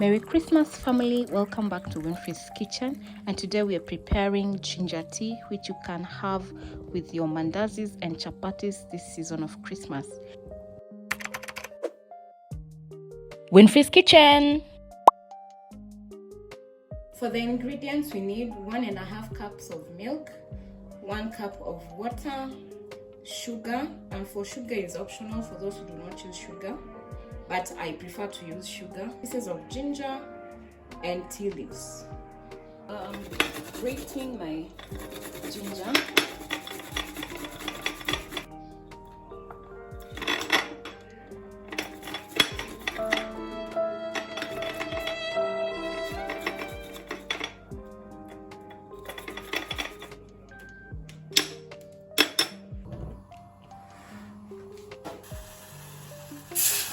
Merry Christmas, family. Welcome back to Winnfrey's kitchen, and today we are preparing ginger tea, which you can have with your mandazis and chapatis this season of Christmas. Winnfrey's kitchen. For the ingredients, we need 1.5 cups of milk, 1 cup of water, sugar, and for sugar is optional for those who do not use sugar, but I prefer to use sugar, pieces of ginger, and tea leaves. Grating my ginger.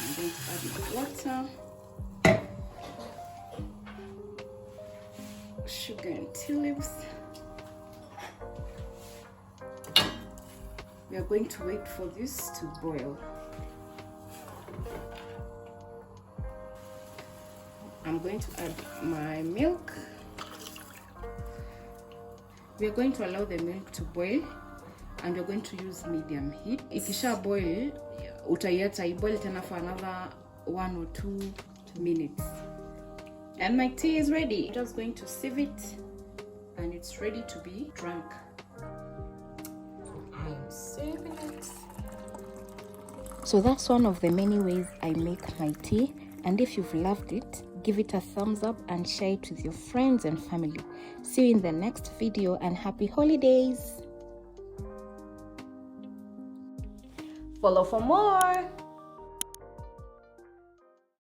I'm going to add my water, sugar and tea leaves. We are going to wait for this to boil. I'm going to add my milk. We are going to allow the milk to boil, and we're going to use medium heat. Ikisha boil, utaiacha iboil tena for another 1 or 2 minutes. And my tea is ready. I'm just going to sieve it, and it's ready to be drunk. I'm sieving it. So that's one of the many ways I make my tea, and if you've loved it, give it a thumbs up and share it with your friends and family. See you in the next video, and happy holidays. Follow for more.